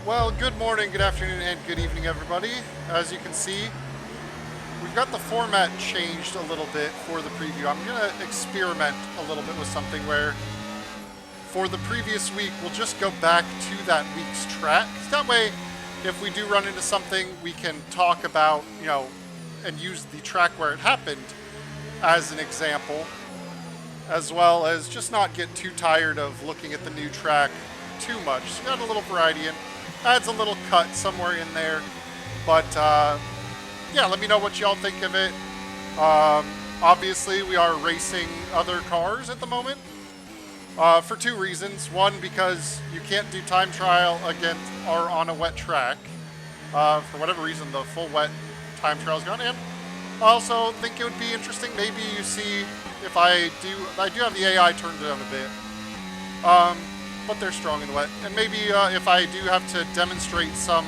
Well, good morning, good afternoon, and good evening, everybody. As you can see, we've got the format changed a little bit for the preview. I'm going to experiment a little bit with something where for the previous week, we'll just go back to that week's track. That way, if we do run into something, we can talk about, and use the track where it happened as an example, as well as just not get too tired of looking at the new track too much. So we got a little variety in. Adds a little cut somewhere in there. But, yeah, let me know what y'all think of it. Obviously, we are racing other cars at the moment for two reasons. One, because you can't do time trial against or on a wet track. For whatever reason, the full wet time trial's gone in. I also think it would be interesting. Maybe you see if I do have the AI turned down a bit. But they're strong in the wet. And maybe if I do have to demonstrate some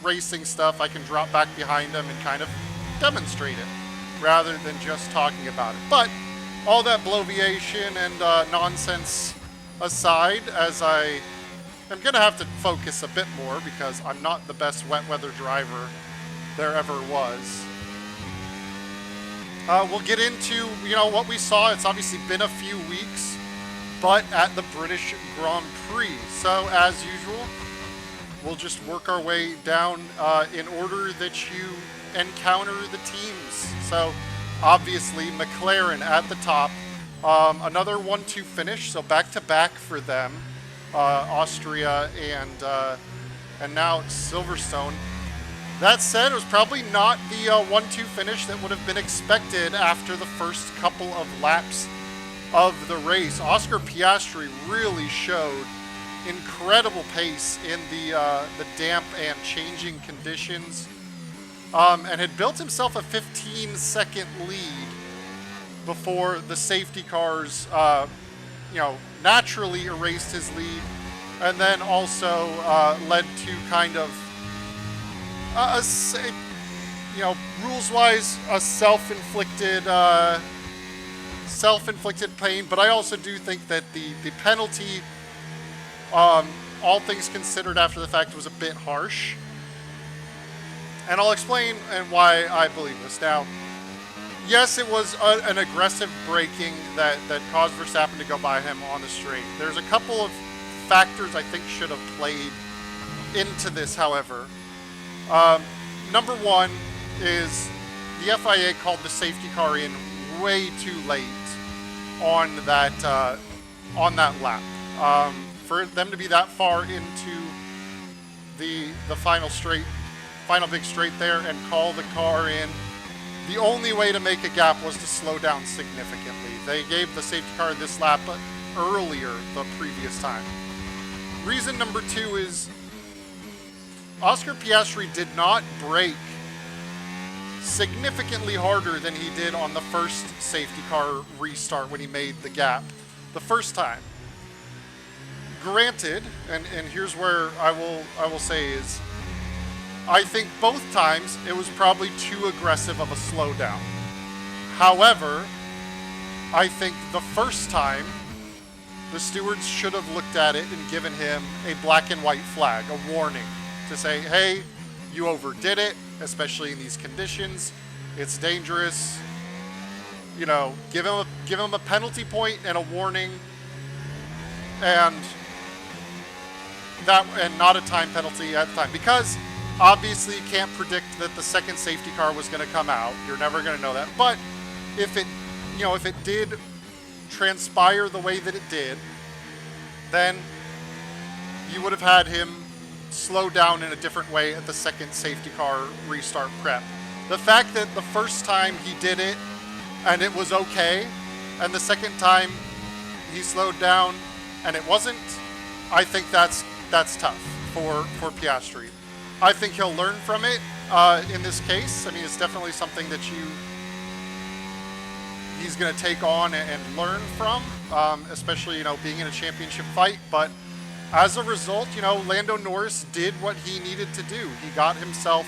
racing stuff, I can drop back behind them and kind of demonstrate it rather than just talking about it. But all that bloviation and nonsense aside, as I am going to have to focus a bit more because I'm not the best wet weather driver there ever was. We'll get into, what we saw. It's obviously been a few weeks, but at the British Grand Prix. So, as usual, we'll just work our way down in order that you encounter the teams. So, obviously, McLaren at the top. Another 1-2 finish, so back-to-back for them. Austria and now Silverstone. That said, it was probably not the 1-2 finish that would have been expected after the first couple of laps of the race. Oscar Piastri really showed incredible pace in the damp and changing conditions, and had built himself a 15-second lead before the safety cars, naturally erased his lead, and then also led to kind of rules-wise, a self-inflicted pain. But I also do think that the penalty, all things considered after the fact, was a bit harsh. And I'll explain and why I believe this. Now, yes, it was an aggressive braking that caused Verstappen to go by him on the straight. There's a couple of factors I think should have played into this, however. Number one is the FIA called the safety car in way too late on that lap. For them to be that far into the final big straight there and call the car in, the only way to make a gap was to slow down significantly. They gave the safety car this lap earlier the previous time. Reason number two is Oscar Piastri did not brake significantly harder than he did on the first safety car restart when he made the gap the first time. Granted, and here's where I will say is, I think both times it was probably too aggressive of a slowdown. However, I think the first time the stewards should have looked at it and given him a black and white flag, a warning, to say, hey, you overdid it, especially in these conditions. It's dangerous. Give him a penalty point and a warning, and not a time penalty at the time, because obviously you can't predict that the second safety car was going to come out. You're never going to know that. But if it did transpire the way that it did, then you would have had him slow down in a different way at the second safety car restart prep. The fact that the first time he did it and it was okay, and the second time he slowed down and it wasn't, I think that's tough for Piastri. I think he'll learn from it in this case. I mean, it's definitely something that he's going to take on and learn from, especially being in a championship fight. But as a result, Lando Norris did what he needed to do. He got himself,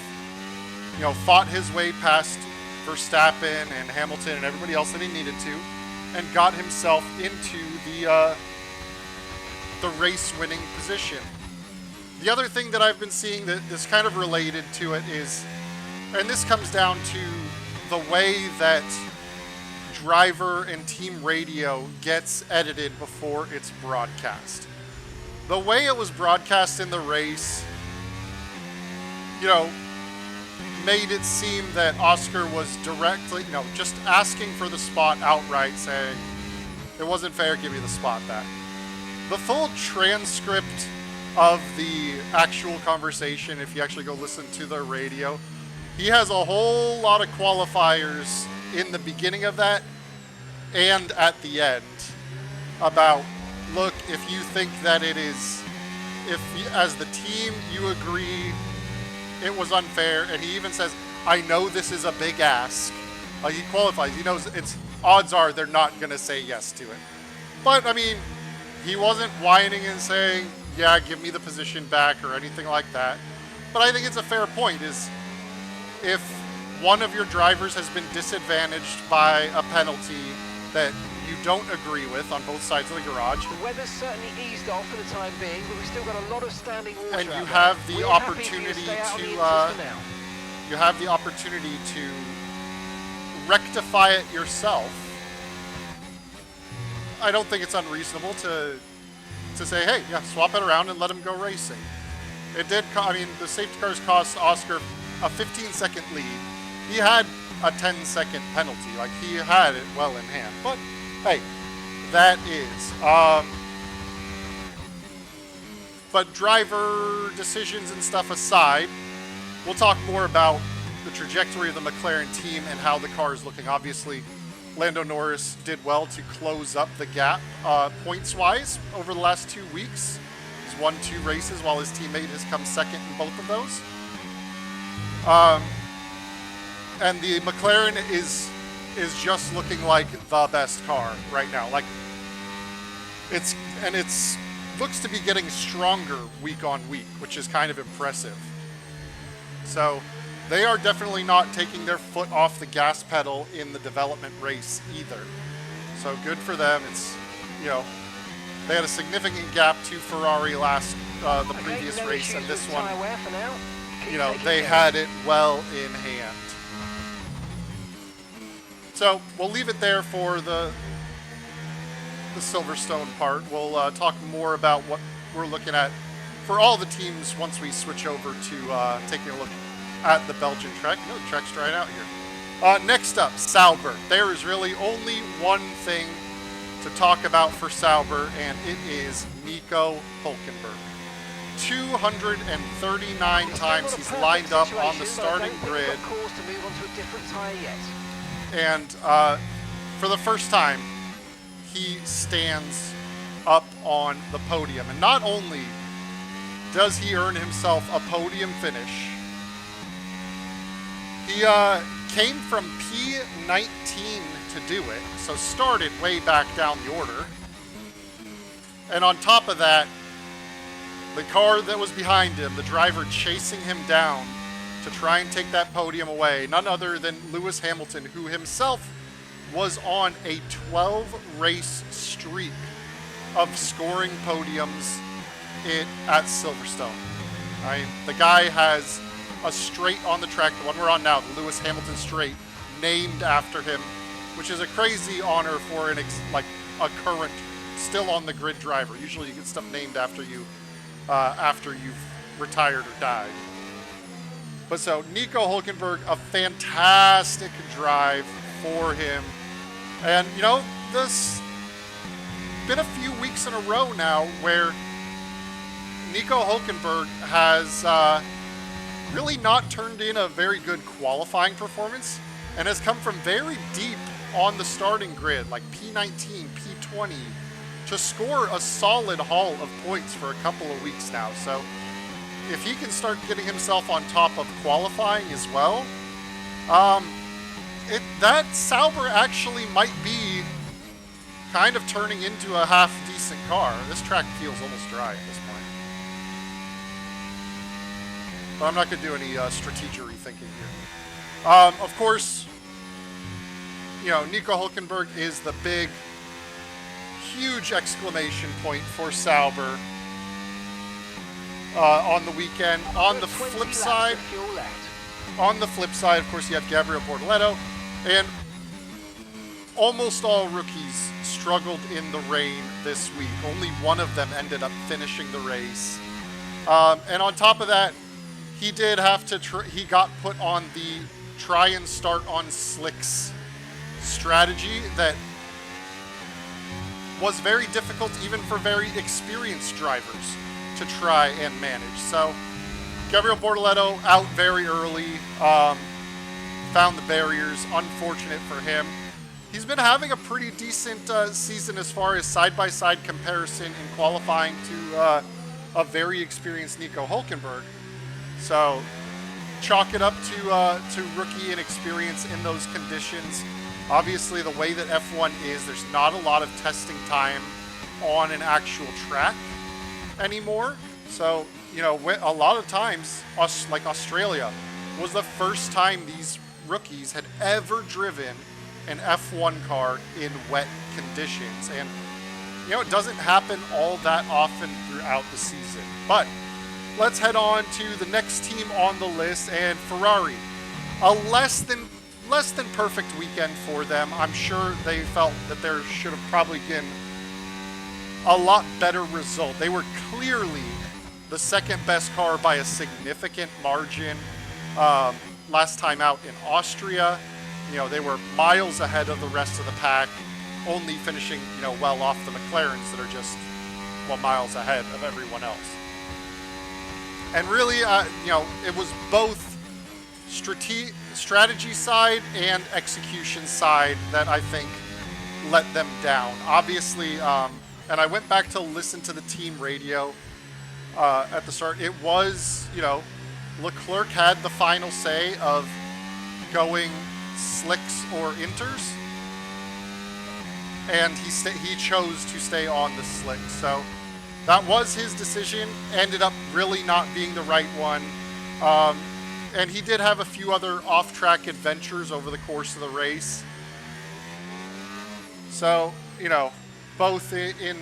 fought his way past Verstappen and Hamilton and everybody else that he needed to, and got himself into the race-winning position. The other thing that I've been seeing that is kind of related to it is, and this comes down to the way that driver and team radio gets edited before it's broadcast. The way it was broadcast in the race, made it seem that Oscar was directly, just asking for the spot outright, saying, it wasn't fair, give me the spot back. The full transcript of the actual conversation, if you actually go listen to the radio, he has a whole lot of qualifiers in the beginning of that and at the end about, look, if you think that it is, if as the team you agree it was unfair, and he even says, I know this is a big ask. Like, he qualifies, he knows odds are they're not going to say yes to it. But, I mean, he wasn't whining and saying, yeah, give me the position back or anything like that. But I think it's a fair point, is if one of your drivers has been disadvantaged by a penalty that you don't agree with on both sides of the garage. The weather's certainly eased off for the time being, but we've still got a lot of standing water. And you have the opportunity to rectify it yourself. I don't think it's unreasonable to say, hey, yeah, swap it around and let him go racing. It did. The safety cars cost Oscar a 15-second lead. He had a 10-second penalty. Like, he had it well in hand. But hey, that is. But driver decisions and stuff aside, we'll talk more about the trajectory of the McLaren team and how the car is looking. Obviously, Lando Norris did well to close up the gap points-wise over the last 2 weeks. He's won 2 races while his teammate has come second in both of those. And the McLaren is just looking like the best car right now. Like, it's looks to be getting stronger week on week, which is kind of impressive. So they are definitely not taking their foot off the gas pedal in the development race either. So good for them. It's, they had a significant gap to Ferrari the previous race, and this one, they had it well in hand. So we'll leave it there for the Silverstone part. We'll talk more about what we're looking at for all the teams once we switch over to taking a look at the Belgian track. The track's drying out here. Next up, Sauber. There is really only one thing to talk about for Sauber, and it is Nico Hülkenberg. 239 times he's lined up on the starting grid. And for the first time, he stands up on the podium. And not only does he earn himself a podium finish, he came from P19 to do it, so started way back down the order. And on top of that, the car that was behind him, the driver chasing him down to try and take that podium away, none other than Lewis Hamilton, who himself was on a 12-race streak of scoring podiums at Silverstone. The guy has a straight on the track, the one we're on now, the Lewis Hamilton straight, named after him, which is a crazy honor for a current, still on the grid driver. Usually you get stuff named after you after you've retired or died. But so Nico Hülkenberg, a fantastic drive for him. And, this been a few weeks in a row now where Nico Hülkenberg has really not turned in a very good qualifying performance and has come from very deep on the starting grid, like P19, P20, to score a solid haul of points for a couple of weeks now. So if he can start getting himself on top of qualifying as well, that Sauber actually might be kind of turning into a half-decent car. This track feels almost dry at this point. But I'm not going to do any strategery thinking here. Of course, Nico Hülkenberg is the big, huge exclamation point for Sauber. on the weekend. On the 20 flip laps side, of fuel left. of course, you have Gabriel Bortoleto, and almost all rookies struggled in the rain this week. Only one of them ended up finishing the race. And on top of that, he did have to, he got put on the try and start on slicks strategy that was very difficult even for very experienced drivers to try and manage. So Gabriel Bortoleto out very early, found the barriers, unfortunate for him. He's been having a pretty decent season as far as side-by-side comparison in qualifying to a very experienced Nico Hülkenberg. So chalk it up to rookie inexperience in those conditions. Obviously, the way that F1 is, there's not a lot of testing time on an actual track anymore. So, you know, a lot of times, like Australia, was the first time these rookies had ever driven an F1 car in wet conditions. And, you know, it doesn't happen all that often throughout the season. But let's head on to the next team on the list, and Ferrari. A less than perfect weekend for them. I'm sure they felt that there should have probably been a lot better result. They were clearly the second best car by a significant margin last time out in Austria. You know, they were miles ahead of the rest of the pack, only finishing, you know, well off the McLarens that are just, well, miles ahead of everyone else. And really, you know, it was both strategy side and execution side that I think let them down. Obviously, and I went back to listen to the team radio at the start. It was, you know, Leclerc had the final say of going slicks or inters, and he chose to stay on the slick. So that was his decision. Ended up really not being the right one. And he did have a few other off-track adventures over the course of the race. So, you know, both in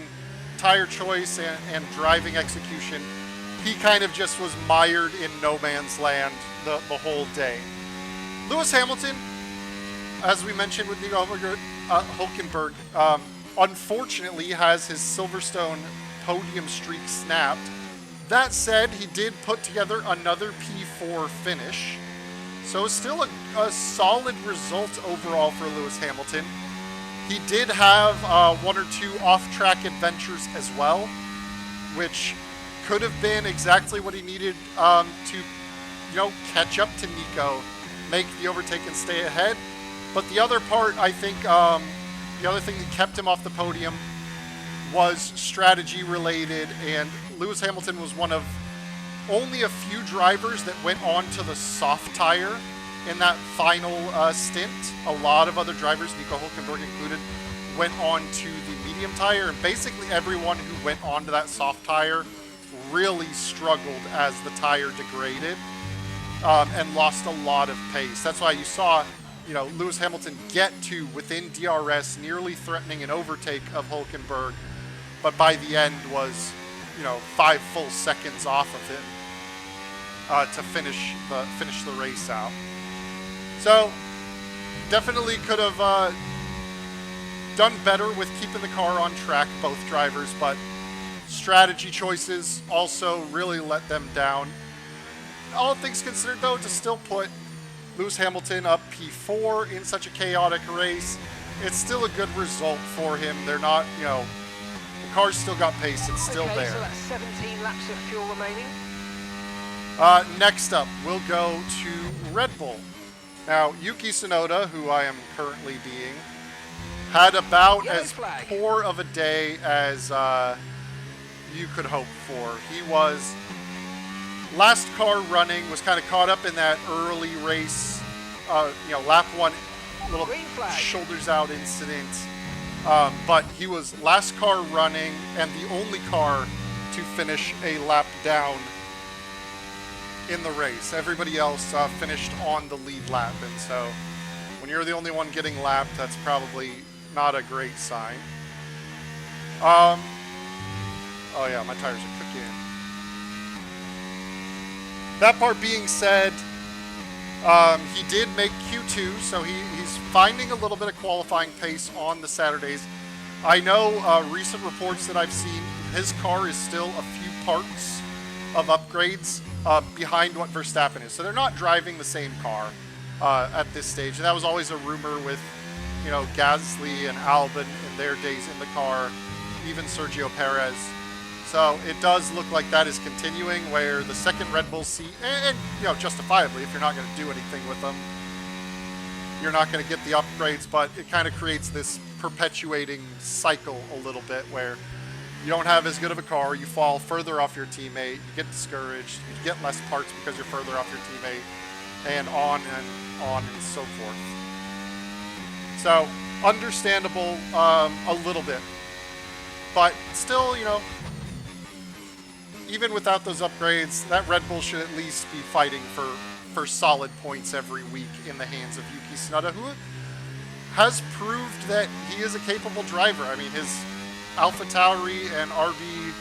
tire choice and driving execution, he kind of just was mired in no man's land the whole day. Lewis Hamilton, as we mentioned with Nico Hülkenberg, unfortunately has his Silverstone podium streak snapped. That said, he did put together another P4 finish, so it's still a solid result overall for Lewis Hamilton. He did have one or two off-track adventures as well, which could have been exactly what he needed to, you know, catch up to Nico, make the overtake and stay ahead. But the other part, I think, the other thing that kept him off the podium was strategy related, and Lewis Hamilton was one of only a few drivers that went on to the soft tire in that final stint. A lot of other drivers, Nico Hülkenberg included, went on to the medium tire, and basically everyone who went onto that soft tire really struggled as the tire degraded and lost a lot of pace. That's why you saw, you know, Lewis Hamilton get to within DRS, nearly threatening an overtake of Hülkenberg, but by the end was, you know, 5 full seconds off of him to finish the race out. So definitely could have done better with keeping the car on track, both drivers, but strategy choices also really let them down. All things considered, though, to still put Lewis Hamilton up P4 in such a chaotic race, it's still a good result for him. They're not, you know, the car's still got pace, it's still there. So that's 17 laps of fuel remaining. Next up, we'll go to Red Bull. Now, Yuki Tsunoda, who I am currently being, had about Yellow as flag. poor of a day as you could hope for. He was last car running, was kind of caught up in that early race, you know, lap one, little Green flag. shoulders out incident. But he was last car running and the only car to finish a lap down in the race. Everybody else finished on the lead lap, and so when you're the only one getting lapped, that's probably not a great sign. Oh yeah, my tires are cooking. That part being said, he did make Q2, so he's finding a little bit of qualifying pace on the Saturdays. I know recent reports that I've seen, his car is still a few parts of upgrades behind what Verstappen is. So they're not driving the same car at this stage. And that was always a rumor with, you know, Gasly and Albon in their days in the car, even Sergio Perez. So it does look like that is continuing, where the second Red Bull seat, and you know, justifiably, if you're not going to do anything with them, you're not going to get the upgrades, but it kind of creates this perpetuating cycle a little bit where you don't have as good of a car, you fall further off your teammate, you get discouraged, you get less parts because you're further off your teammate, and on and so forth. So, understandable a little bit. But still, you know, even without those upgrades, that Red Bull should at least be fighting for solid points every week in the hands of Yuki Tsunoda, who has proved that he is a capable driver. I mean, his AlphaTauri and RB,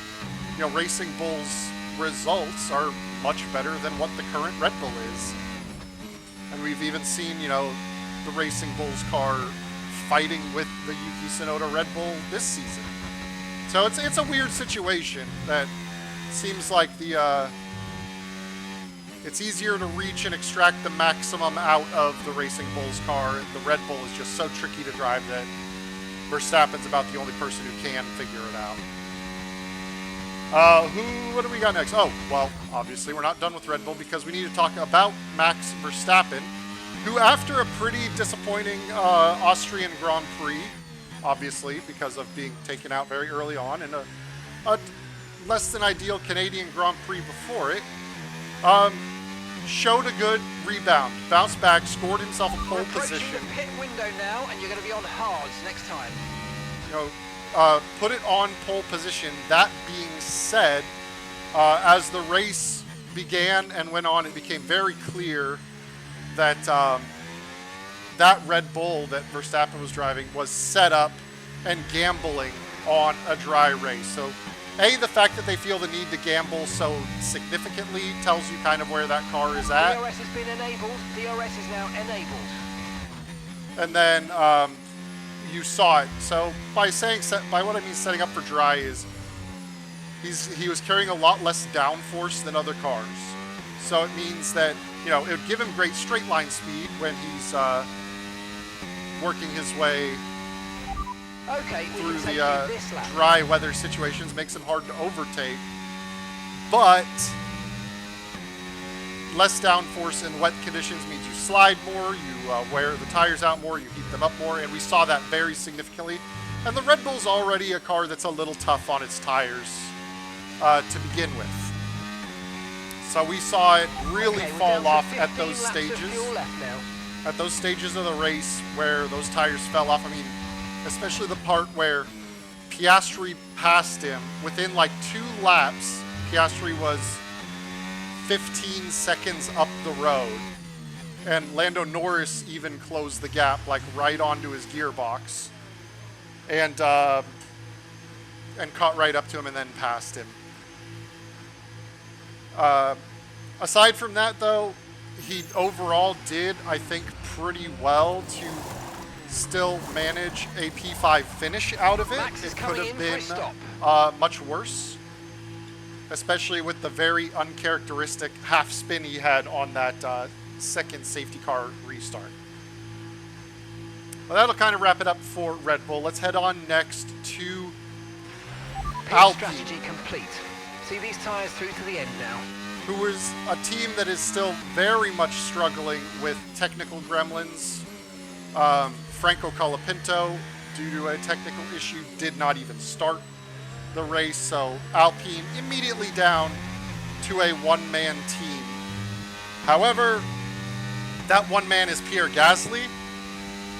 you know, Racing Bull's results are much better than what the current Red Bull is. And we've even seen, you know, the Racing Bull's car fighting with the Yuki Tsunoda Red Bull this season. So it's a weird situation that seems like it's easier to reach and extract the maximum out of the Racing Bull's car. The Red Bull is just so tricky to drive that Verstappen's about the only person who can figure it out. What do we got next? Oh, well, obviously we're not done with Red Bull because we need to talk about Max Verstappen, who after a pretty disappointing Austrian Grand Prix, obviously because of being taken out very early on, and a less than ideal Canadian Grand Prix before it, showed a good rebound, bounced back, scored himself a pole position. We're approaching the pit window now, and you're going to be on hards next time. You know, put it on pole position. That being said, as the race began and went on, it became very clear that that Red Bull that Verstappen was driving was set up and gambling on a dry race. So, the fact that they feel the need to gamble so significantly tells you kind of where that car is at. DRS has been enabled. DRS is now enabled. And then you saw it. So by what I mean setting up for dry is he was carrying a lot less downforce than other cars. So it means that, you know, it would give him great straight line speed when he's working his way through the dry weather situations, makes him hard to overtake. But less downforce in wet conditions means you slide more, you wear the tires out more, you heat them up more, and we saw that very significantly. And the Red Bull's already a car that's a little tough on its tires to begin with. So we saw it really fall off at those stages. At those stages of the race where those tires fell off. I mean, especially the part where Piastri passed him. Within like 2 laps, Piastri was 15 seconds up the road. And Lando Norris even closed the gap, like right onto his gearbox. And caught right up to him and then passed him. Aside from that, though, he overall did, I think, pretty well to still manage a P5 finish out of it. It could have been much worse, especially with the very uncharacteristic half spin he had on that second safety car restart. Well, that'll kind of wrap it up for Red Bull. Let's head on next to Alpine. Strategy complete. See these tires through to the end now. Who is a team that is still very much struggling with technical gremlins. Franco Colapinto, due to a technical issue, did not even start the race, so Alpine immediately down to a one-man team. However, that one man is Pierre Gasly,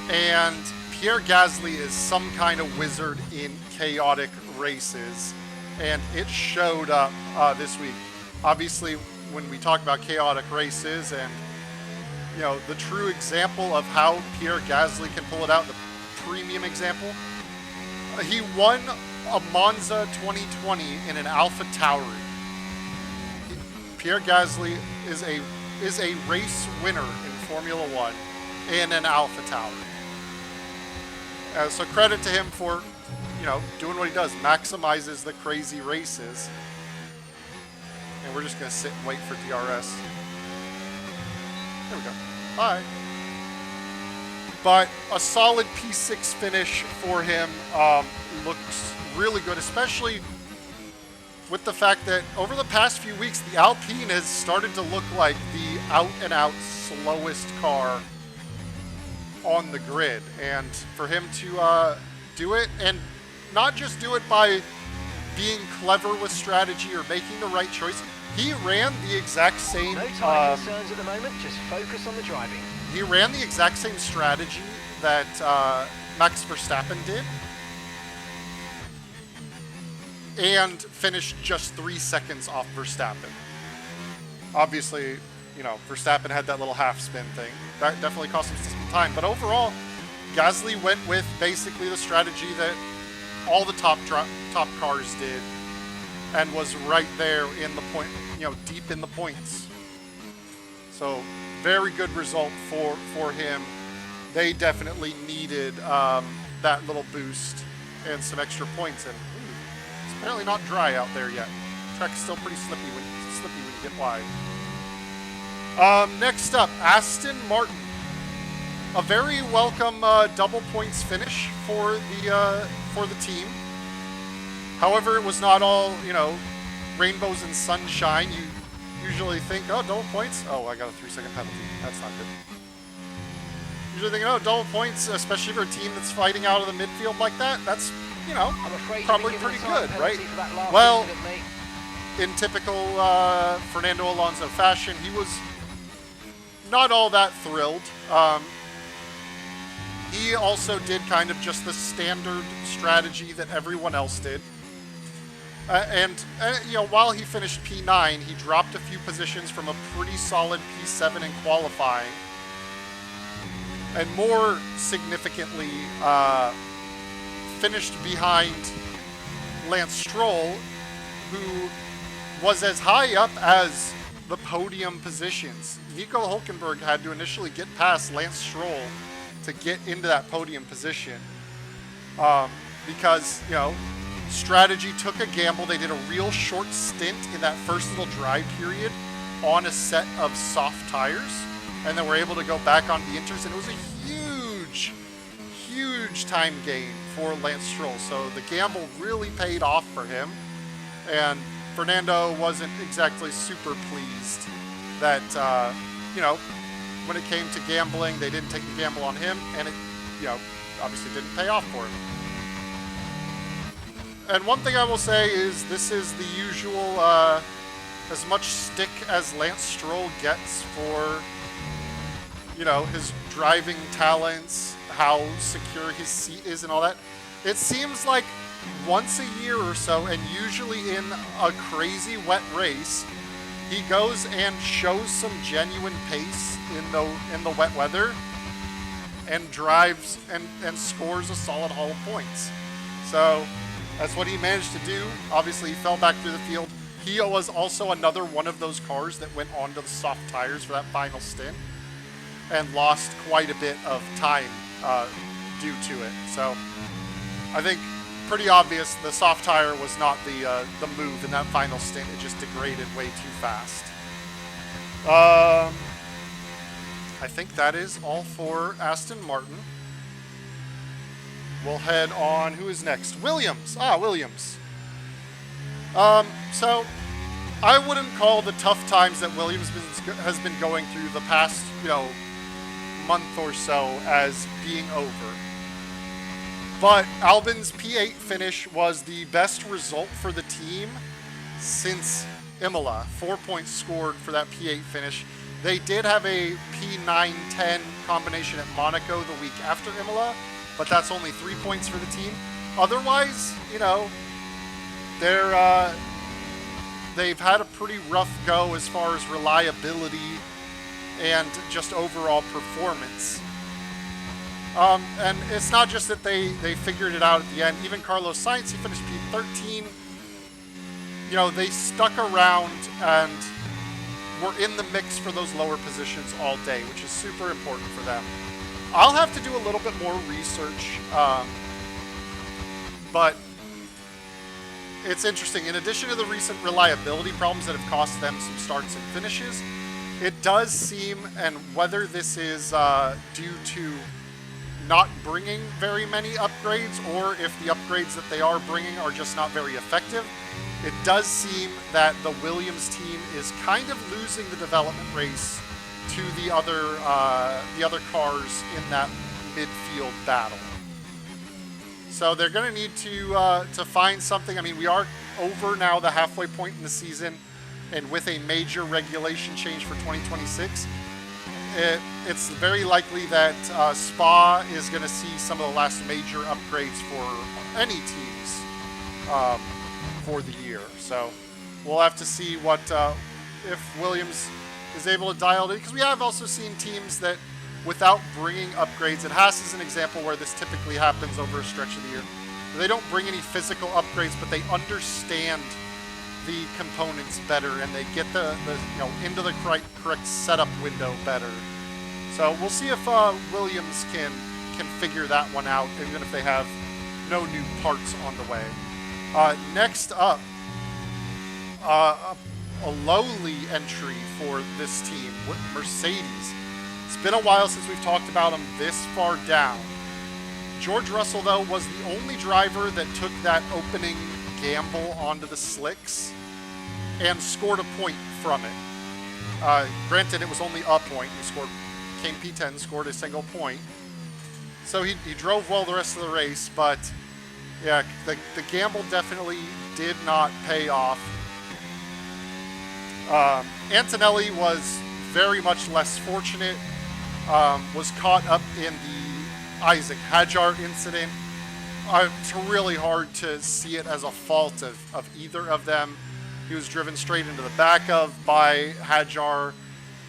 and Pierre Gasly is some kind of wizard in chaotic races, and it showed up this week. Obviously, when we talk about chaotic races and, you know, the true example of how Pierre Gasly can pull it out, the premium example, he won a Monza 2020 in an AlphaTauri. Pierre Gasly is a race winner in Formula One in an Alpha Tower. So credit to him for, doing what he does, maximizes the crazy races. And we're just going to sit and wait for DRS. There we go. Bye. But a solid P6 finish for him looks really good, especially with the fact that over the past few weeks, the Alpine has started to look like the out-and-out slowest car on the grid. And for him to do it, and not just do it by being clever with strategy or making the right choice, he ran the exact same... No time concerns at the moment, just focus on the driving. He ran the exact same strategy that Max Verstappen did, and finished just 3 seconds off Verstappen. Obviously, Verstappen had that little half spin thing. That definitely cost him some time. But overall, Gasly went with basically the strategy that all the top cars did, and was right there in the point, deep in the points. So very good result for him. They definitely needed that little boost and some extra points. And it's apparently not dry out there yet. The track's still pretty slippy when you get wide. Next up, Aston Martin. A very welcome double points finish for the team. However, it was not all rainbows and sunshine. You usually think, oh, double points. Oh, I got a 3-second penalty. That's not good. Usually thinking, oh, double points, especially for a team that's fighting out of the midfield like that. That's probably pretty good, right? Well, in typical Fernando Alonso fashion, he was not all that thrilled. He also did kind of just the standard strategy that everyone else did. While he finished P9, he dropped a few positions from a pretty solid P7 in qualifying. And more significantly, finished behind Lance Stroll, who was as high up as the podium positions. Nico Hülkenberg had to initially get past Lance Stroll to get into that podium position because, strategy took a gamble. They did a real short stint in that first little dry period on a set of soft tires, and then were able to go back on the inters, and it was a huge time gain for Lance Stroll. So the gamble really paid off for him, and Fernando wasn't exactly super pleased that, when it came to gambling, they didn't take the gamble on him, and it, obviously didn't pay off for him. And one thing I will say is this is the usual, as much stick as Lance Stroll gets for, his driving talents, how secure his seat is and all that. It seems like once a year or so, and usually in a crazy wet race, he goes and shows some genuine pace in the wet weather and drives and scores a solid haul of points. So that's what he managed to do. Obviously, he fell back through the field. He was also another one of those cars that went onto the soft tires for that final stint and lost quite a bit of time due to it. So I think pretty obvious the soft tire was not the move in that final stint. It just degraded way too fast. I think that is all for Aston Martin. We'll head on. Who is next? Williams. Williams. So I wouldn't call the tough times that Williams has been going through the past, month or so as being over. But Albon's P8 finish was the best result for the team since Imola. 4 points scored for that P8 finish. They did have a P9-10 combination at Monaco the week after Imola, but that's only 3 points for the team. Otherwise, they've had a pretty rough go as far as reliability and just overall performance. And it's not just that they figured it out at the end. Even Carlos Sainz, he finished P13. They stuck around and were in the mix for those lower positions all day, which is super important for them. I'll have to do a little bit more research, but it's interesting. In addition to the recent reliability problems that have cost them some starts and finishes, it does seem, and whether this is due to not bringing very many upgrades or if the upgrades that they are bringing are just not very effective, it does seem that the Williams team is kind of losing the development race to the other cars in that midfield battle. So they're going to need to find something. I mean, we are over now the halfway point in the season, and with a major regulation change for 2026, it's very likely that Spa is going to see some of the last major upgrades for any teams for the year. So we'll have to see what if Williams is able to dial it, because we have also seen teams that, without bringing upgrades, and Haas is an example where this typically happens over a stretch of the year. They don't bring any physical upgrades, but they understand the components better, and they get the into the correct setup window better. So we'll see if Williams can figure that one out, even if they have no new parts on the way. Next up, a lowly entry for this team, Mercedes. It's been a while since we've talked about them this far down. George Russell, though, was the only driver that took that opening gamble onto the slicks and scored a point from it. Granted, it was only a point. He came P10, scored a single point. So he drove well the rest of the race, but yeah, the gamble definitely did not pay off. Antonelli was very much less fortunate, was caught up in the Isaac Hadjar incident. It's really hard to see it as a fault of either of them. He was driven straight into the back of by Hadjar,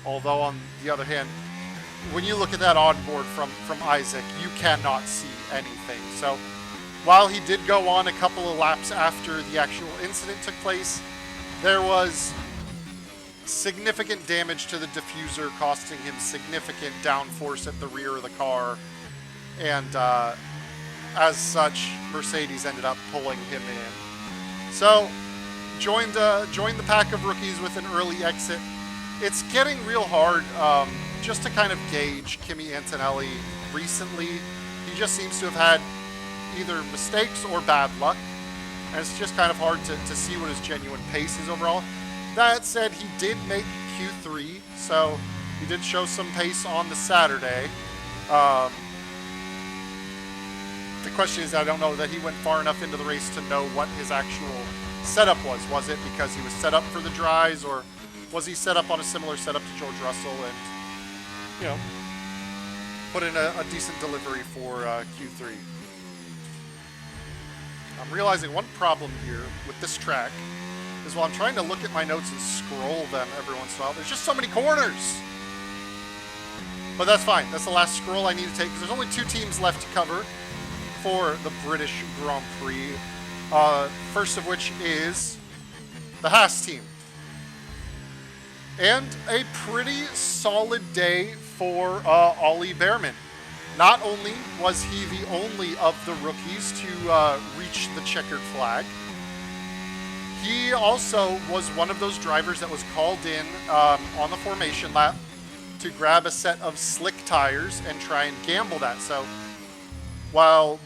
although on the other hand, when you look at that onboard from Isaac, you cannot see anything. So while he did go on a couple of laps after the actual incident took place, there was significant damage to the diffuser, costing him significant downforce at the rear of the car, and as such, Mercedes ended up pulling him in. So joined the pack of rookies with an early exit. It's getting real hard just to kind of gauge Kimi Antonelli recently. He just seems to have had either mistakes or bad luck, and it's just kind of hard to see what his genuine pace is overall. That said, he did make Q3, so he did show some pace on the Saturday. The question is, I don't know that he went far enough into the race to know what his actual setup was. Was it because he was set up for the dries, or was he set up on a similar setup to George Russell and, put in a decent delivery for Q3? I'm realizing one problem here with this track is while I'm trying to look at my notes and scroll them every once in a while, there's just so many corners. But that's fine. That's the last scroll I need to take, because there's only 2 teams left to cover for the British Grand Prix. First of which is the Haas team. And a pretty solid day for Ollie Behrman. Not only was he the only of the rookies to reach the checkered flag, he also was one of those drivers that was called in on the formation lap to grab a set of slick tires and try and gamble that. So while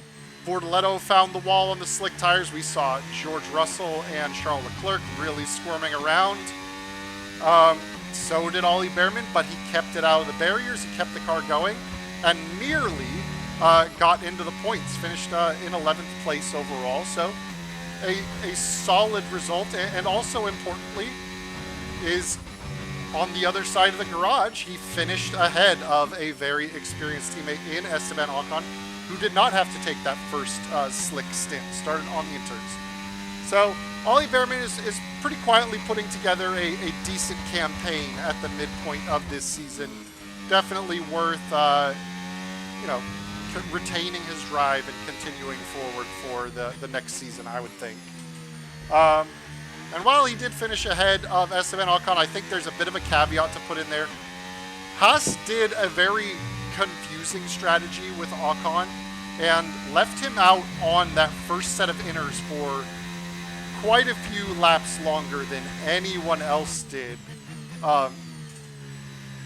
Bortoleto found the wall on the slick tires, we saw George Russell and Charles Leclerc really squirming around. So did Ollie Behrman, but he kept it out of the barriers, he kept the car going, and nearly got into the points, finished in 11th place overall. So a solid result, and also importantly is on the other side of the garage, he finished ahead of a very experienced teammate in Esteban Ocon, who did not have to take that first slick stint, started on the interns. So Ollie Behrman is pretty quietly putting together a decent campaign at the midpoint of this season. Definitely worth retaining his drive and continuing forward for the next season, I would think. And while he did finish ahead of Esteban Ocon, I think there's a bit of a caveat to put in there. Haas did a very confusing strategy with Ocon and left him out on that first set of inners for quite a few laps longer than anyone else did.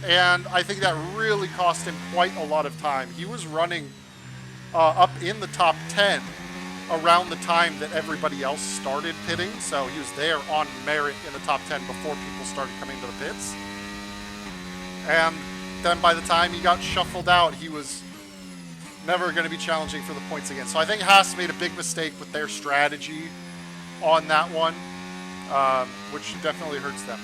And I think that really cost him quite a lot of time. He was running up in the top 10 around the time that everybody else started pitting, so he was there on merit in the top 10 before people started coming to the pits. And then by the time he got shuffled out, he was never going to be challenging for the points again. So I think Haas made a big mistake with their strategy on that one, which definitely hurts them.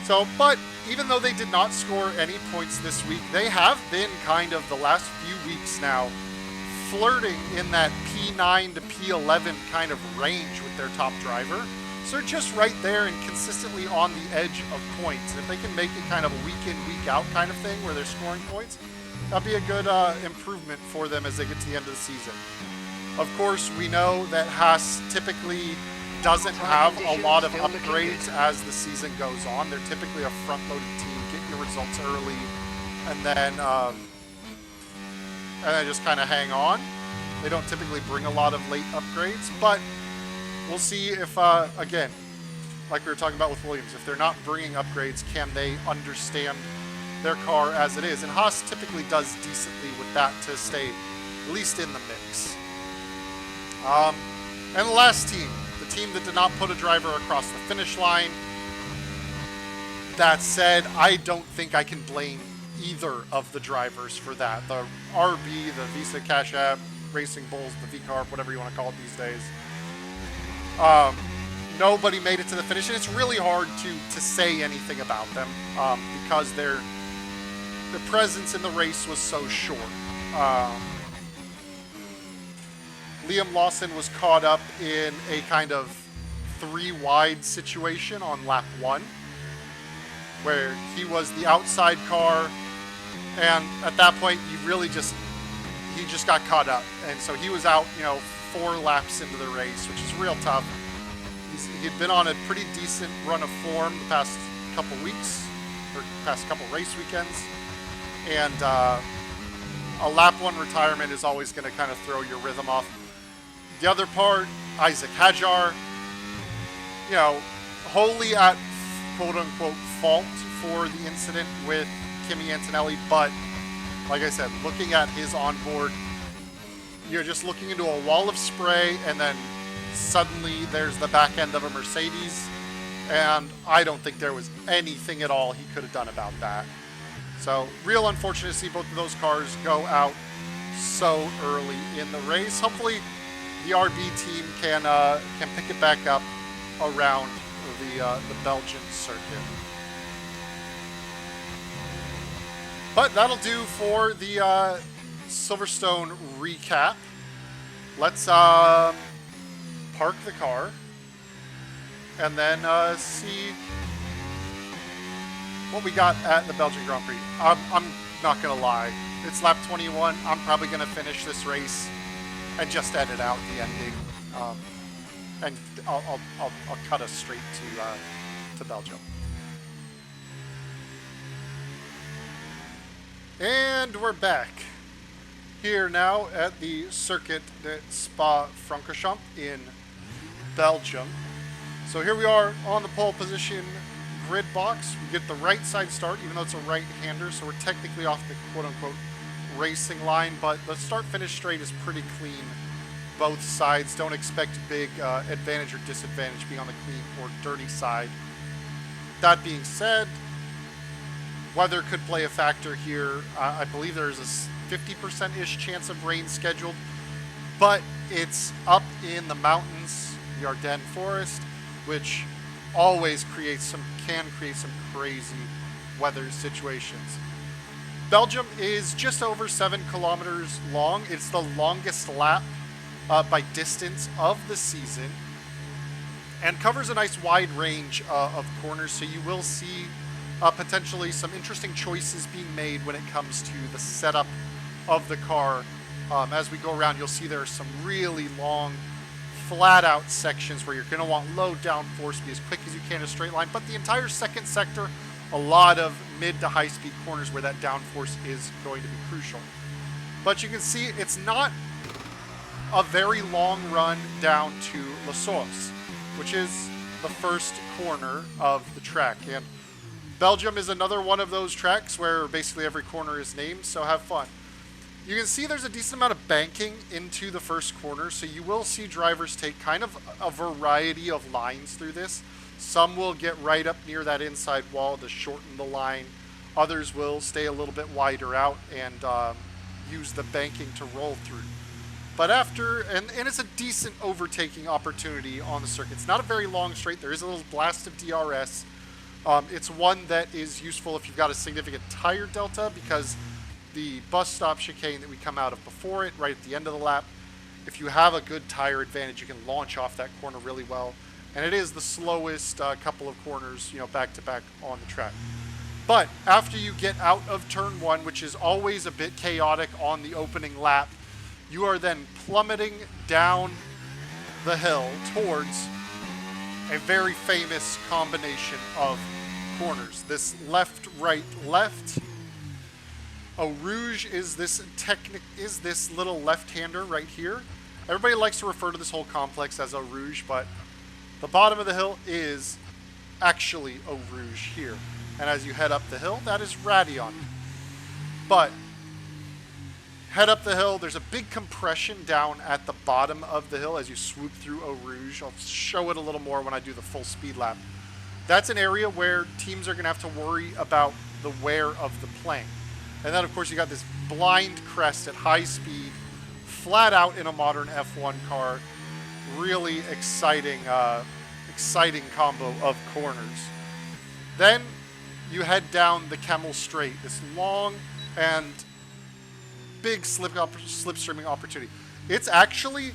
So, but even though they did not score any points this week, they have been kind of the last few weeks now flirting in that P9 to P11 kind of range with their top driver. So they're just right there and consistently on the edge of points. And if they can make it kind of a week in, week out kind of thing where they're scoring points, that'd be a good improvement for them as they get to the end of the season. Of course, we know that Haas typically doesn't have a lot of upgrades as the season goes on. They're typically a front-loaded team, get your results early, and then just kind of hang on. They don't typically bring a lot of late upgrades, but we'll see if, again, like we were talking about with Williams, if they're not bringing upgrades, can they understand their car as it is? And Haas typically does decently with that to stay at least in the mix. And the last team, the team that did not put a driver across the finish line. That said, I don't think I can blame either of the drivers for that. The RB, the Visa Cash App, Racing Bulls, the V-Carb, whatever you want to call it these days. Nobody made it to the finish, and it's really hard to say anything about them because their presence in the race was so short. Liam Lawson was caught up in a kind of 3 wide situation on lap 1, where he was the outside car, and at that point he just got caught up, and so he was out 4 laps into the race, which is real tough. He'd been on a pretty decent run of form the past couple weeks, or past couple race weekends, and a lap 1 retirement is always going to kind of throw your rhythm off. The other part, Isaac Hadjar, wholly at quote-unquote fault for the incident with Kimi Antonelli, but like I said, looking at his onboard, you're just looking into a wall of spray, and then suddenly there's the back end of a Mercedes, and I don't think there was anything at all he could have done about that. So, real unfortunate to see both of those cars go out so early in the race. Hopefully, the RB team can pick it back up around the Belgian circuit. But that'll do for the Silverstone recap. Let's park the car and then see what we got at the Belgian Grand Prix. I'm not gonna lie, it's lap 21. I'm probably gonna finish this race and just edit out the ending, and I'll cut us straight to Belgium. And we're back here now at the Circuit de Spa Francorchamps in Belgium. So here we are on the pole position grid box. We get the right side start, even though it's a right-hander, so we're technically off the quote-unquote racing line, but the start-finish straight is pretty clean. Both sides, don't expect big advantage or disadvantage being on the clean or dirty side. That being said, weather could play a factor here. I believe there's a 50%-ish chance of rain scheduled, but it's up in the mountains, the Ardennes forest, which always can create some crazy weather situations. Belgium is just over 7 kilometers long. It's the longest lap by distance of the season, and covers a nice wide range of corners, so you will see potentially some interesting choices being made when it comes to the setup of the car. As we go around, you'll see there are some really long, flat out sections where you're going to want low downforce, be as quick as you can in a straight line. But the entire second sector, a lot of mid to high speed corners where that downforce is going to be crucial. But you can see it's not a very long run down to La Source, which is the first corner of the track. And Belgium is another one of those tracks where basically every corner is named, so have fun. You can see there's a decent amount of banking into the first corner, so you will see drivers take kind of a variety of lines through this. Some will get right up near that inside wall to shorten the line. Others will stay a little bit wider out and use the banking to roll through. But after, and it's a decent overtaking opportunity on the circuit. It's not a very long straight. There is a little blast of DRS. It's one that is useful if you've got a significant tire delta, because the bus stop chicane that we come out of before it, right at the end of the lap, if you have a good tire advantage, you can launch off that corner really well. And it is the slowest couple of corners, back to back on the track. But after you get out of turn one, which is always a bit chaotic on the opening lap, you are then plummeting down the hill towards a very famous combination of corners. This left, right, left. Eau Rouge is this little left-hander right here. Everybody likes to refer to this whole complex as Eau Rouge, but the bottom of the hill is actually Eau Rouge here. And as you head up the hill, that is Radion. But head up the hill, there's a big compression down at the bottom of the hill as you swoop through Eau Rouge. I'll show it a little more when I do the full speed lap. That's an area where teams are going to have to worry about the wear of the plane. And then, of course, you got this blind crest at high speed, flat out in a modern F1 car. Really exciting, exciting combo of corners. Then you head down the Camel Straight, this long and big slipstreaming opportunity. It's actually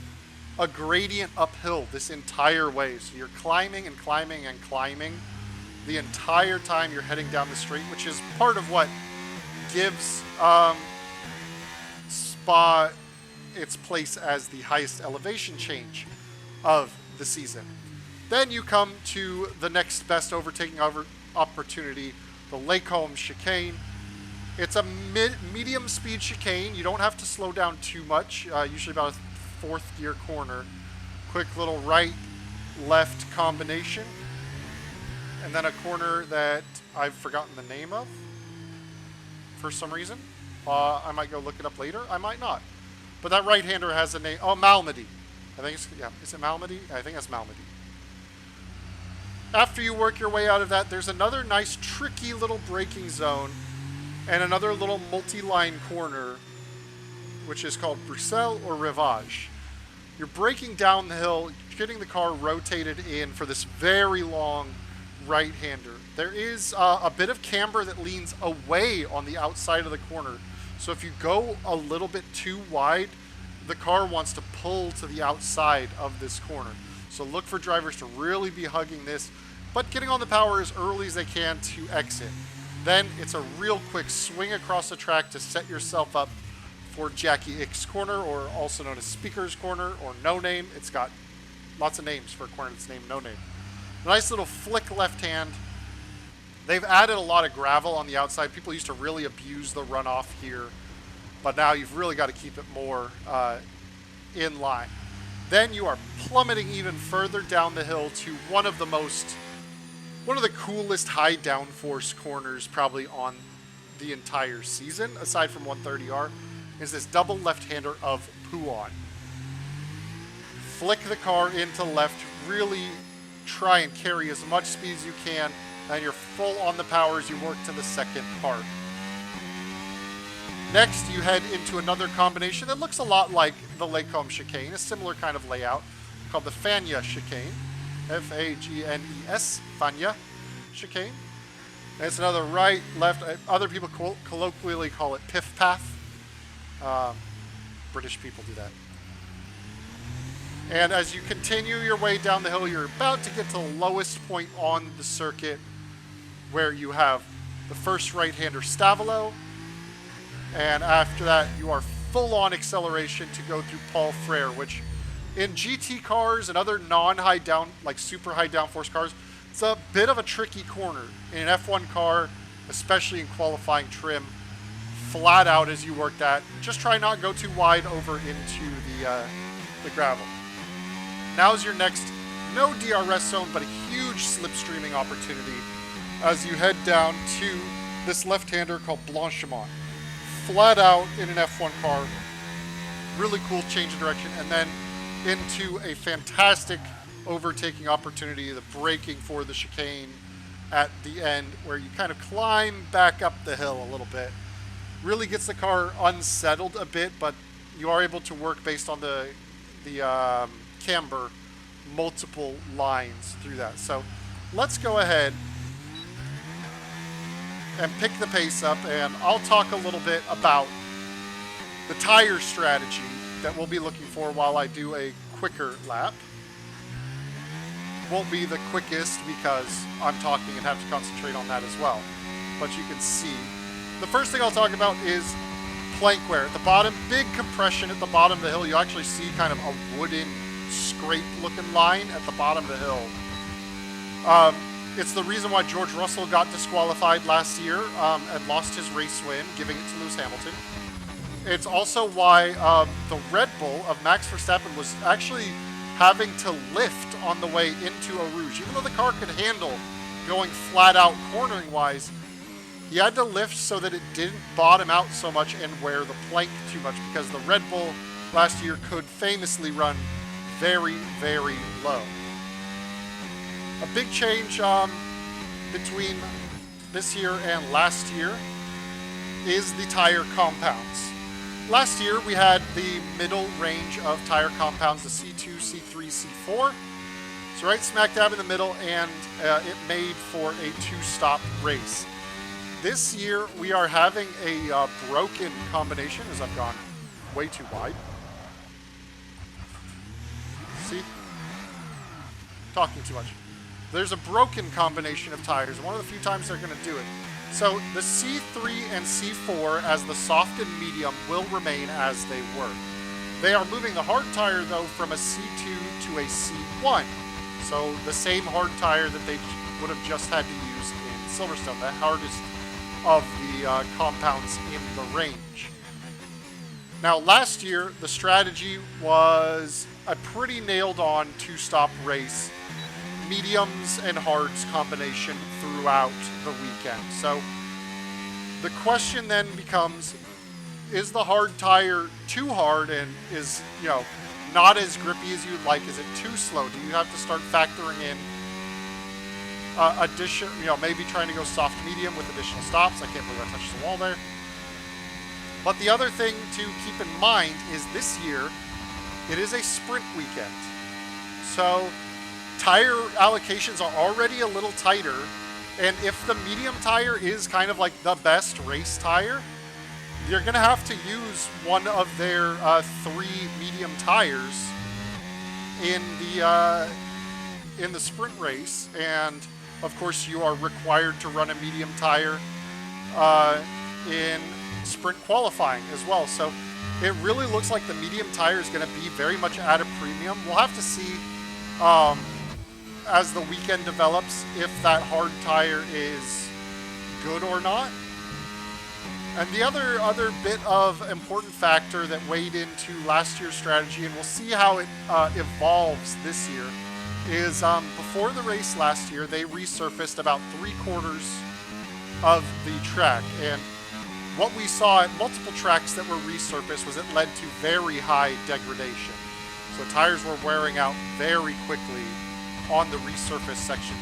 a gradient uphill this entire way. So you're climbing and climbing and climbing the entire time you're heading down the straight, which is part of what gives Spa its place as the highest elevation change of the season. Then you come to the next best overtaking opportunity, the Lacombe chicane. It's a medium speed chicane. You don't have to slow down too much, usually about a fourth gear corner. Quick little right, left combination. And then a corner that I've forgotten the name of for some reason. I might go look it up later. I might not. But that right-hander has a name. Oh, Malmedy. I think it's, yeah, is it Malmedy? I think that's Malmedy. After you work your way out of that, there's another nice, tricky little braking zone and another little multi-line corner, which is called Bruxelles or Rivage. You're braking down the hill, getting the car rotated in for this very long right-hander. There is a bit of camber that leans away on the outside of the corner. So if you go a little bit too wide, the car wants to pull to the outside of this corner. So look for drivers to really be hugging this, but getting on the power as early as they can to exit. Then it's a real quick swing across the track to set yourself up for Jackie X Corner, or also known as Speaker's Corner, or No Name. It's got lots of names for a corner that's named No Name. Nice little flick left hand. They've added a lot of gravel on the outside. People used to really abuse the runoff here, but now you've really got to keep it more in line. Then you are plummeting even further down the hill to one of the coolest high downforce corners probably on the entire season, aside from 130R, is this double left-hander of Pouon. Flick the car into left, really try and carry as much speed as you can, and you're full on the power as you work to the second part. Next, you head into another combination that looks a lot like the Lacombe chicane, a similar kind of layout, called the Fagnes chicane, F-A-G-N-E-S, Fagnes chicane. And it's another right, left, other people colloquially call it piff path. British people do that. And as you continue your way down the hill, you're about to get to the lowest point on the circuit, where you have the first right-hander Stavelo, and after that you are full on acceleration to go through Paul Frere, which In GT cars and other non-high down, like super high downforce cars, it's a bit of a tricky corner. In an F1 car, especially in qualifying trim, flat out as you work that, just try not to go too wide over into the gravel. Now's your next, no DRS zone, but a huge slipstreaming opportunity as you head down to this left-hander called Blanchiment. Flat out in an F1 car, really cool change of direction, and then into a fantastic overtaking opportunity, the braking for the chicane at the end, where you kind of climb back up the hill a little bit. Really gets the car unsettled a bit, but you are able to work based on the camber multiple lines through that. So let's go ahead and pick the pace up, and I'll talk a little bit about the tire strategy that we'll be looking for while I do a quicker lap. Won't be the quickest because I'm talking and have to concentrate on that as well. But you can see, the first thing I'll talk about is plank wear. At the bottom, big compression at the bottom of the hill. You actually see kind of a wooden scrape looking line at the bottom of the hill. It's the reason why George Russell got disqualified last year and lost his race win, giving it to Lewis Hamilton. It's also why the Red Bull of Max Verstappen was actually having to lift on the way into Eau Rouge. Even though the car could handle going flat out cornering wise, he had to lift so that it didn't bottom out so much and wear the plank too much, because the Red Bull last year could famously run very, very low. A big change between this year and last year is the tire compounds. Last year we had the middle range of tire compounds, the C2, C3, C4. So right smack dab in the middle, and it made for a two-stop race. This year we are having a broken combination, as I've gone way too wide. See? Talking too much. There's a broken combination of tires, one of the few times they're going to do it. So the C3 and C4 as the soft and medium will remain as they were. They are moving the hard tire though from a C2 to a C1. So the same hard tire that they would have just had to use in Silverstone, the hardest of the compounds in the range. Now last year the strategy was a pretty nailed on two-stop race, mediums and hards combination throughout the weekend. So the question then becomes, is the hard tire too hard and is, not as grippy as you'd like? Is it too slow? Do you have to start factoring in maybe trying to go soft medium with additional stops? I can't believe I touched the wall there. But the other thing to keep in mind is this year, it is a sprint weekend. So tire allocations are already a little tighter, and if the medium tire is kind of like the best race tire, you're going to have to use one of their 3 medium tires in the sprint race, and of course you are required to run a medium tire in sprint qualifying as well. So it really looks like the medium tire is going to be very much at a premium. We'll have to see as the weekend develops if that hard tire is good or not. And the other bit of important factor that weighed into last year's strategy, and we'll see how it evolves this year, is before the race last year, they resurfaced about 3/4 of the track. And what we saw at multiple tracks that were resurfaced was it led to very high degradation. So tires were wearing out very quickly on the resurfaced sections,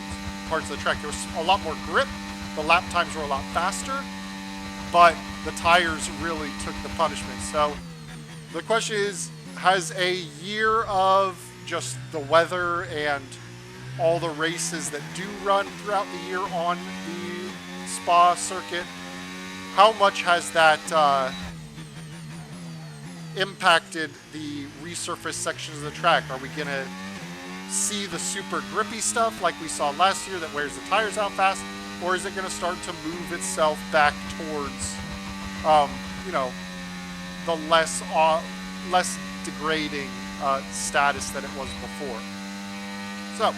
parts of the track. There was a lot more grip, the lap times were a lot faster, but the tires really took the punishment. So the question is, has a year of just the weather and all the races that do run throughout the year on the Spa circuit, how much has that impacted the resurfaced sections of the track? Are we going to see the super grippy stuff like we saw last year that wears the tires out fast, or is it going to start to move itself back towards, the less degrading status than it was before. So,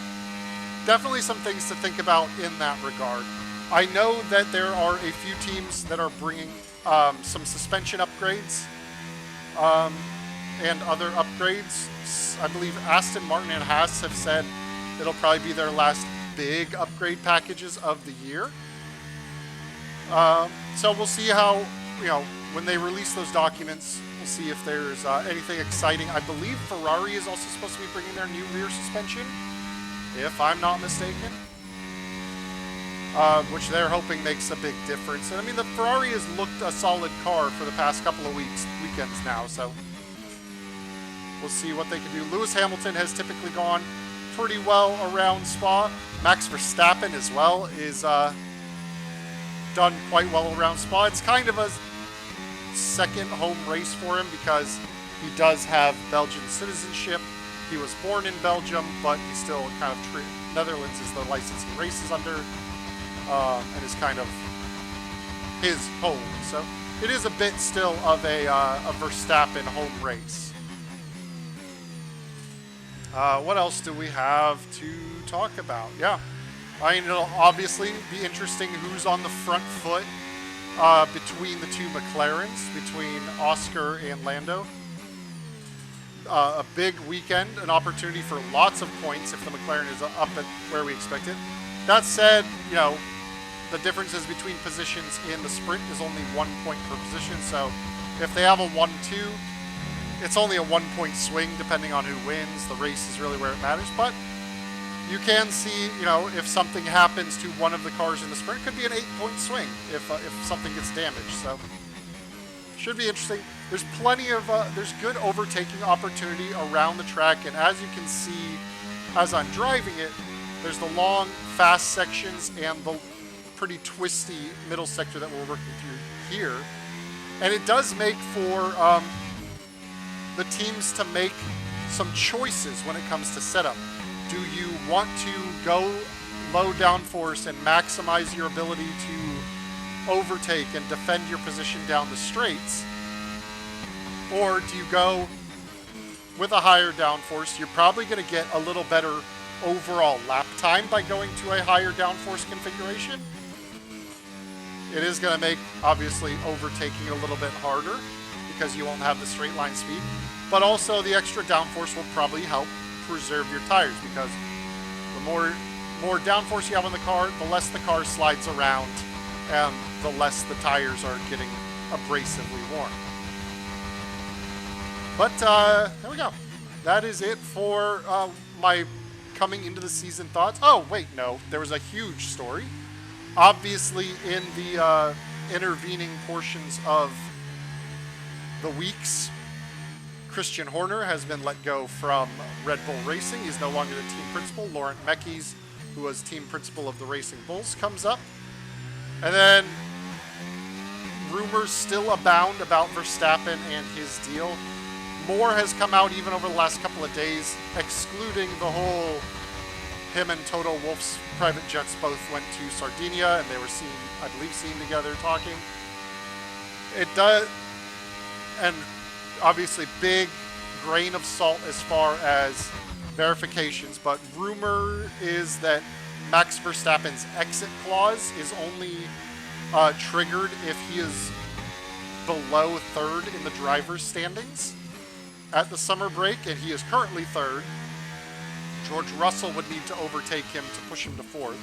definitely some things to think about in that regard. I know that there are a few teams that are bringing some suspension upgrades and other upgrades. I believe Aston Martin and Haas have said it'll probably be their last big upgrade packages of the year. So we'll see how, when they release those documents, we'll see if there's anything exciting. I believe Ferrari is also supposed to be bringing their new rear suspension, if I'm not mistaken, which they're hoping makes a big difference. And I mean, the Ferrari has looked a solid car for the past couple of weekends now, so we'll see what they can do. Lewis Hamilton has typically gone pretty well around Spa. Max Verstappen as well is done quite well around Spa. It's kind of a second home race for him because he does have Belgian citizenship. He was born in Belgium, but he's still kind of Netherlands is the license he races under, and is kind of his home. So it is a bit still of a Verstappen home race. What else do we have to talk about? Yeah, I mean, it'll obviously be interesting who's on the front foot between the two McLarens, between Oscar and Lando. A big weekend, an opportunity for lots of points if the McLaren is up at where we expect it. That said, the differences between positions in the sprint is only 1 point per position, so if they have a 1-2, it's only a 1 point swing depending on who wins. The race is really where it matters, but you can see, if something happens to one of the cars in the sprint, it could be an 8 point swing if something gets damaged. So should be interesting. There's plenty of there's good overtaking opportunity around the track, and as you can see, as I'm driving it, there's the long, fast sections and the pretty twisty middle sector that we're working through here, and it does make for the teams to make some choices when it comes to setup. Do you want to go low downforce and maximize your ability to overtake and defend your position down the straights? Or do you go with a higher downforce? You're probably going to get a little better overall lap time by going to a higher downforce configuration. It is going to make, obviously, overtaking a little bit harder because you won't have the straight line speed. But also the extra downforce will probably help preserve your tires, because the more downforce you have on the car, the less the car slides around and the less the tires are getting abrasively worn. But there we go. That is it for my coming into the season thoughts. Oh, wait, no. There was a huge story. Obviously, in the intervening portions of the weeks, Christian Horner has been let go from Red Bull Racing. He's no longer the team principal. Laurent Mekies, who was team principal of the Racing Bulls, comes up. And then rumors still abound about Verstappen and his deal. More has come out even over the last couple of days, excluding the whole him and Toto Wolff's private jets both went to Sardinia, and they were seen, I believe, together talking. It does, and obviously big grain of salt as far as verifications, but rumor is that Max Verstappen's exit clause is only triggered if he is below third in the driver's standings at the summer break, and he is currently third. George Russell would need to overtake him to push him to fourth.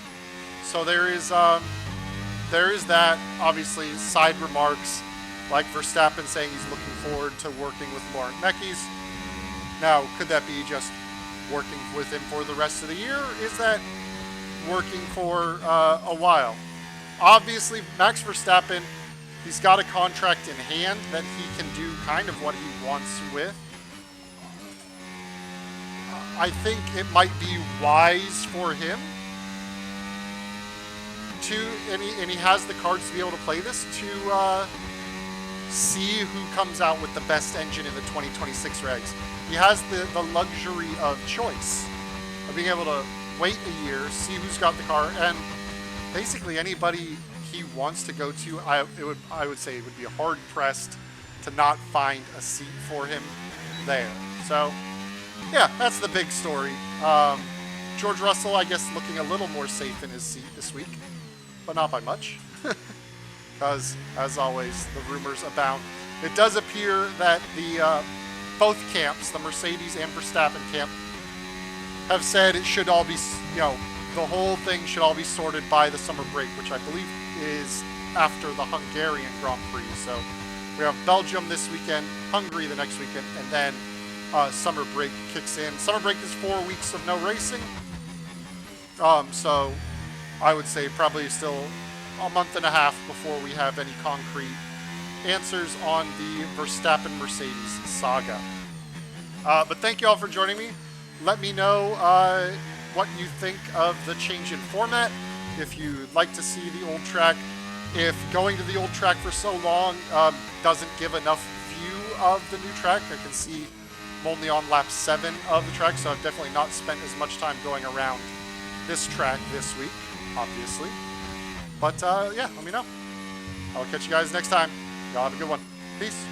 So there is that, obviously, side remarks like Verstappen saying he's looking forward to working with Laurent Mekies. Now, could that be just working with him for the rest of the year? Is that working for a while? Obviously, Max Verstappen, he's got a contract in hand that he can do kind of what he wants with. I think it might be wise for him to, and he has the cards to be able to play this, to see who comes out with the best engine in the 2026 regs. He has the luxury of choice, of being able to wait a year, see who's got the car, and basically anybody he wants to go to, I would say it would be hard pressed to not find a seat for him there. So yeah, that's the big story. George Russell, I guess, looking a little more safe in his seat this week, but not by much. Because, as always, the rumors abound. It does appear that the both camps, the Mercedes and Verstappen camp, have said it should all be, the whole thing should all be sorted by the summer break, which I believe is after the Hungarian Grand Prix. So we have Belgium this weekend, Hungary the next weekend, and then summer break kicks in. Summer break is 4 weeks of no racing. So I would say probably still a month and a half before we have any concrete answers on the Verstappen-Mercedes saga. But thank you all for joining me. Let me know what you think of the change in format, if you'd like to see the old track, if going to the old track for so long doesn't give enough view of the new track. I can see I'm only on lap 7 of the track, so I've definitely not spent as much time going around this track this week, obviously. But yeah, let me know. I'll catch you guys next time. Y'all have a good one. Peace.